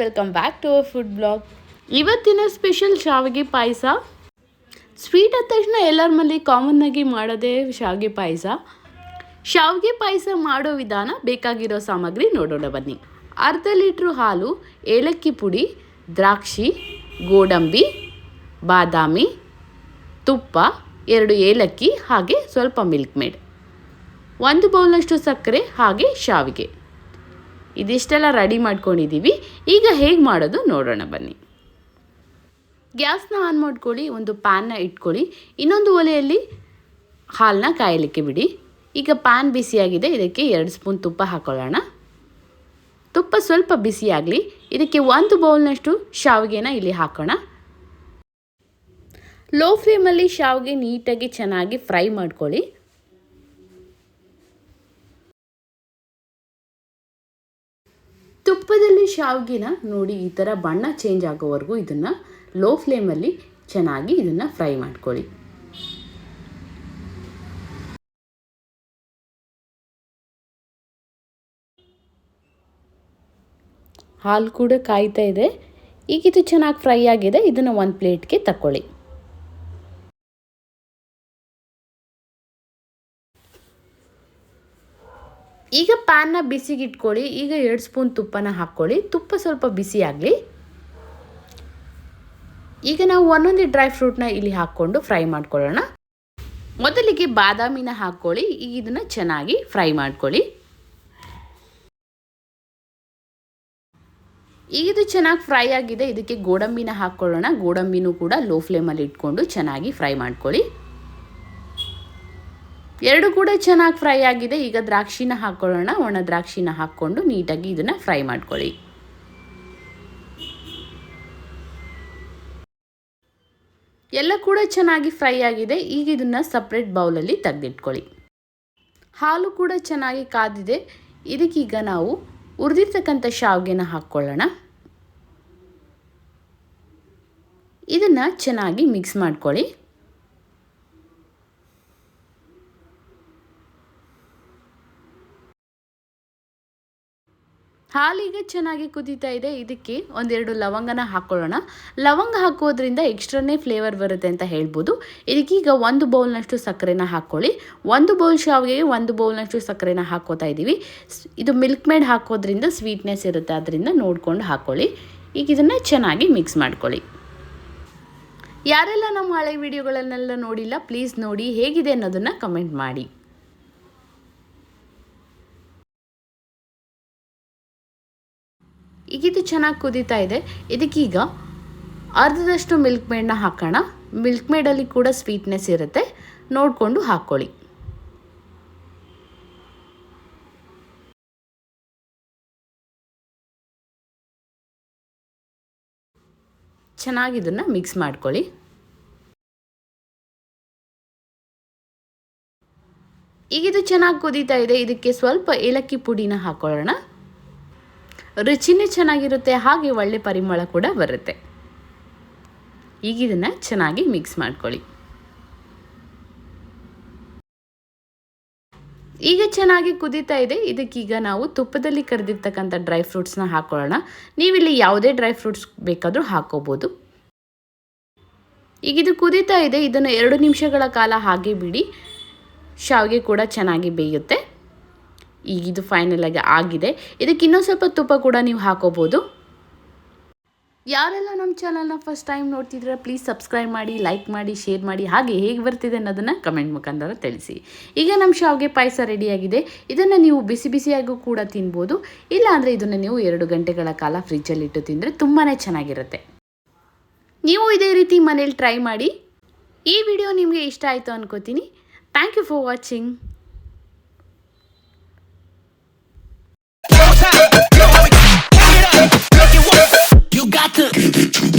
Welcome back to our food blog. ಇವತ್ತಿನ special ಶಾವಿಗೆ ಪಾಯಸ. ಸ್ವೀಟ್ ಆದ ತಕ್ಷಣ ಎಲ್ಲರ ಮನೆ ಕಾಮನ್ ಆಗಿ ಮಾಡೋದೇ ಶಾವಿಗೆ ಪಾಯಸ. ಶಾವಿಗೆ ಪಾಯಸ ಮಾಡೋ ವಿಧಾನ, ಬೇಕಾಗಿರೋ ಸಾಮಗ್ರಿ ನೋಡೋಣ ಬನ್ನಿ. ಅರ್ಧ ಲೀಟ್ರು ಹಾಲು, ಏಲಕ್ಕಿ ಪುಡಿ, ದ್ರಾಕ್ಷಿ, ಗೋಡಂಬಿ, ಬಾದಾಮಿ, ತುಪ್ಪ, 2 ಏಲಕ್ಕಿ, ಹಾಗೆ ಸ್ವಲ್ಪ ಮಿಲ್ಕ್ ಮೇಡ್, 1 ಬೌಲ್ನಷ್ಟು ಸಕ್ಕರೆ, ಹಾಗೆ ಶಾವಿಗೆ. ಇದಿಷ್ಟೆಲ್ಲ ರೆಡಿ ಮಾಡ್ಕೊಂಡಿದ್ದೀವಿ. ಈಗ ಹೇಗೆ ಮಾಡೋದು ನೋಡೋಣ ಬನ್ನಿ. ಗ್ಯಾಸ್ನ ಆನ್ ಮಾಡ್ಕೊಳ್ಳಿ, ಒಂದು ಪ್ಯಾನ್ನ ಇಟ್ಕೊಳ್ಳಿ, ಇನ್ನೊಂದು ಒಲೆಯಲ್ಲಿ ಹಾಲನ್ನ ಕಾಯಲಿಕ್ಕೆ ಬಿಡಿ. ಈಗ ಪ್ಯಾನ್ ಬಿಸಿಯಾಗಿದೆ, ಇದಕ್ಕೆ 2 ಸ್ಪೂನ್ ತುಪ್ಪ ಹಾಕೊಳ್ಳೋಣ. ತುಪ್ಪ ಸ್ವಲ್ಪ ಬಿಸಿಯಾಗಲಿ. ಇದಕ್ಕೆ 1 ಬೌಲ್ನಷ್ಟು ಶಾವಿಗೆನ ಇಲ್ಲಿ ಹಾಕೋಣ. ಲೋ ಫ್ಲೇಮಲ್ಲಿ ಶಾವಿಗೆ ನೀಟಾಗಿ ಚೆನ್ನಾಗಿ ಫ್ರೈ ಮಾಡ್ಕೊಳ್ಳಿ. ತುಪ್ಪದಲ್ಲಿ ಶಾವಿಗೆನ ನೋಡಿ ಈ ಥರ ಬಣ್ಣ ಚೇಂಜ್ ಆಗೋವರೆಗೂ ಇದನ್ನು ಲೋ ಫ್ಲೇಮಲ್ಲಿ ಚೆನ್ನಾಗಿ ಇದನ್ನು ಫ್ರೈ ಮಾಡ್ಕೊಳ್ಳಿ. ಹಾಲು ಕೂಡ ಕಾಯ್ತಾ ಇದೆ. ಈಗ ಇದು ಚೆನ್ನಾಗಿ ಫ್ರೈ ಆಗಿದೆ. ಇದನ್ನು ಒಂದು ಪ್ಲೇಟ್ಗೆ ತಗೊಳ್ಳಿ. ಈಗ ಪ್ಯಾನ್ನ ಬಿಸಿಗೆ ಇಟ್ಕೊಳ್ಳಿ. ಈಗ 2 ಸ್ಪೂನ್ ತುಪ್ಪನ ಹಾಕ್ಕೊಳ್ಳಿ. ತುಪ್ಪ ಸ್ವಲ್ಪ ಬಿಸಿ ಆಗಲಿ. ಈಗ ನಾವು ಒಂದೊಂದೇ ಡ್ರೈ ಫ್ರೂಟ್ನ ಇಲ್ಲಿ ಹಾಕ್ಕೊಂಡು ಫ್ರೈ ಮಾಡ್ಕೊಳ್ಳೋಣ. ಮೊದಲಿಗೆ ಬಾದಾಮಿನ ಹಾಕ್ಕೊಳ್ಳಿ. ಈಗ ಇದನ್ನು ಚೆನ್ನಾಗಿ ಫ್ರೈ ಮಾಡ್ಕೊಳ್ಳಿ. ಈಗ ಇದು ಚೆನ್ನಾಗಿ ಫ್ರೈ ಆಗಿದೆ. ಇದಕ್ಕೆ ಗೋಡಂಬಿನ ಹಾಕ್ಕೊಳ್ಳೋಣ. ಗೋಡಂಬಿನೂ ಕೂಡ ಲೋ ಫ್ಲೇಮಲ್ಲಿ ಇಟ್ಕೊಂಡು ಚೆನ್ನಾಗಿ ಫ್ರೈ ಮಾಡ್ಕೊಳ್ಳಿ. 2 ಕೂಡ ಚೆನ್ನಾಗಿ ಫ್ರೈ ಆಗಿದೆ. ಈಗ ದ್ರಾಕ್ಷಿನ ಹಾಕ್ಕೊಳ್ಳೋಣ. ಒಣ ದ್ರಾಕ್ಷಿನ ಹಾಕ್ಕೊಂಡು ನೀಟಾಗಿ ಇದನ್ನು ಫ್ರೈ ಮಾಡ್ಕೊಳ್ಳಿ. ಎಲ್ಲ ಕೂಡ ಚೆನ್ನಾಗಿ ಫ್ರೈ ಆಗಿದೆ. ಈಗ ಇದನ್ನು ಸಪ್ರೇಟ್ ಬೌಲಲ್ಲಿ ತೆಗೆದಿಟ್ಕೊಳ್ಳಿ. ಹಾಲು ಕೂಡ ಚೆನ್ನಾಗಿ ಕಾದಿದೆ. ಇದಕ್ಕೀಗ ನಾವು ಹುರಿದಿರ್ತಕ್ಕಂಥ ಶಾವಿಗೆನ ಹಾಕ್ಕೊಳ್ಳೋಣ. ಇದನ್ನು ಚೆನ್ನಾಗಿ ಮಿಕ್ಸ್ ಮಾಡ್ಕೊಳ್ಳಿ. ಹಾಲೀಗ ಚೆನ್ನಾಗಿ ಕುದೀತಾ ಇದೆ. ಇದಕ್ಕೆ 1-2 ಲವಂಗನ ಹಾಕ್ಕೊಳ್ಳೋಣ. ಲವಂಗ ಹಾಕೋದ್ರಿಂದ ಎಕ್ಸ್ಟ್ರಾನೇ ಫ್ಲೇವರ್ ಬರುತ್ತೆ ಅಂತ ಹೇಳ್ಬೋದು. ಇದಕ್ಕೀಗ 1 ಬೌಲ್ನಷ್ಟು ಸಕ್ಕರೆನ ಹಾಕ್ಕೊಳ್ಳಿ. 1 ಬೌಲ್ ಶಾವಿಗೆಗೆ 1 ಬೌಲ್ನಷ್ಟು ಸಕ್ಕರೆನ ಹಾಕ್ಕೋತಾ ಇದ್ದೀವಿ. ಇದು ಮಿಲ್ಕ್ ಮೇಡ್ ಹಾಕೋದ್ರಿಂದ ಸ್ವೀಟ್ನೆಸ್ ಇರುತ್ತೆ, ಅದರಿಂದ ನೋಡ್ಕೊಂಡು ಹಾಕ್ಕೊಳ್ಳಿ. ಈಗ ಇದನ್ನು ಚೆನ್ನಾಗಿ ಮಿಕ್ಸ್ ಮಾಡ್ಕೊಳ್ಳಿ. ಯಾರೆಲ್ಲ ನಮ್ಮ ಹಳೆ ವಿಡಿಯೋಗಳನ್ನೆಲ್ಲ ನೋಡಿಲ್ಲ, ಪ್ಲೀಸ್ ನೋಡಿ, ಹೇಗಿದೆ ಅನ್ನೋದನ್ನು ಕಮೆಂಟ್ ಮಾಡಿ. ಈಗ ಇದು ಚೆನ್ನಾಗಿ ಕುದೀತಾ ಇದೆ. ಇದಕ್ಕೀಗ ಅರ್ಧದಷ್ಟು ಮಿಲ್ಕ್ ಮೇಡನ್ನ ಹಾಕೋಣ. ಮಿಲ್ಕ್ ಮೇಡಲ್ಲಿ ಕೂಡ ಸ್ವೀಟ್ನೆಸ್ ಇರುತ್ತೆ, ನೋಡಿಕೊಂಡು ಹಾಕ್ಕೊಳ್ಳಿ. ಚೆನ್ನಾಗಿ ಇದನ್ನು ಮಿಕ್ಸ್ ಮಾಡ್ಕೊಳ್ಳಿ. ಈಗ ಇದು ಚೆನ್ನಾಗಿ ಕುದೀತಾ ಇದೆ. ಇದಕ್ಕೆ ಸ್ವಲ್ಪ ಏಲಕ್ಕಿ ಪುಡಿನ ಹಾಕ್ಕೊಳ್ಳೋಣ. ರುಚಿನೇ ಚೆನ್ನಾಗಿರುತ್ತೆ, ಹಾಗೆ ಒಳ್ಳೆ ಪರಿಮಳ ಕೂಡ ಬರುತ್ತೆ. ಈಗ ಇದನ್ನು ಚೆನ್ನಾಗಿ ಮಿಕ್ಸ್ ಮಾಡ್ಕೊಳ್ಳಿ. ಈಗ ಚೆನ್ನಾಗಿ ಕುದೀತಾ ಇದೆ. ಇದಕ್ಕೀಗ ನಾವು ತುಪ್ಪದಲ್ಲಿ ಕರೆದಿರ್ತಕ್ಕಂಥ ಡ್ರೈ ಫ್ರೂಟ್ಸ್ನ ಹಾಕ್ಕೊಳ್ಳೋಣ. ನೀವಿಲ್ಲಿ ಯಾವುದೇ ಡ್ರೈ ಫ್ರೂಟ್ಸ್ ಬೇಕಾದರೂ ಹಾಕೋಬೋದು. ಈಗ ಇದು ಕುದೀತಾ ಇದೆ. ಇದನ್ನು 2 ನಿಮಿಷಗಳ ಕಾಲ ಹಾಗೆ ಬಿಡಿ. ಶಾವಿಗೆ ಕೂಡ ಚೆನ್ನಾಗಿ ಬೇಯುತ್ತೆ. ಈಗ ಇದು ಫೈನಲ್ ಆಗಿದೆ. ಇದಕ್ಕೆ ಇನ್ನೊಂದು ಸ್ವಲ್ಪ ತುಪ್ಪ ಕೂಡ ನೀವು ಹಾಕೋಬೋದು. ಯಾರೆಲ್ಲ ನಮ್ಮ ಚಾನಲ್ನ ಫಸ್ಟ್ ಟೈಮ್ ನೋಡ್ತಿದ್ರೆ ಪ್ಲೀಸ್ ಸಬ್ಸ್ಕ್ರೈಬ್ ಮಾಡಿ, ಲೈಕ್ ಮಾಡಿ, ಶೇರ್ ಮಾಡಿ, ಹಾಗೆ ಹೇಗೆ ಬರ್ತಿದೆ ಅನ್ನೋದನ್ನು ಕಮೆಂಟ್ ಮುಖಾಂತರ ತಿಳಿಸಿ. ಈಗ ನಮ್ಮ ಶಾವಿಗೆ ಪಾಯಸ ರೆಡಿಯಾಗಿದೆ. ಇದನ್ನು ನೀವು ಬಿಸಿ ಬಿಸಿಯಾಗೂ ಕೂಡ ತಿನ್ಬೋದು. ಇಲ್ಲಾಂದರೆ ಇದನ್ನು ನೀವು 2 ಗಂಟೆಗಳ ಕಾಲ ಫ್ರಿಜ್ಜಲ್ಲಿಟ್ಟು ತಿಂದರೆ ತುಂಬಾ ಚೆನ್ನಾಗಿರುತ್ತೆ. ನೀವು ಇದೇ ರೀತಿ ಮನೇಲಿ ಟ್ರೈ ಮಾಡಿ. ಈ ವಿಡಿಯೋ ನಿಮಗೆ ಇಷ್ಟ ಆಯಿತು ಅನ್ಕೋತೀನಿ. Thank you for watching. You got to give it to me.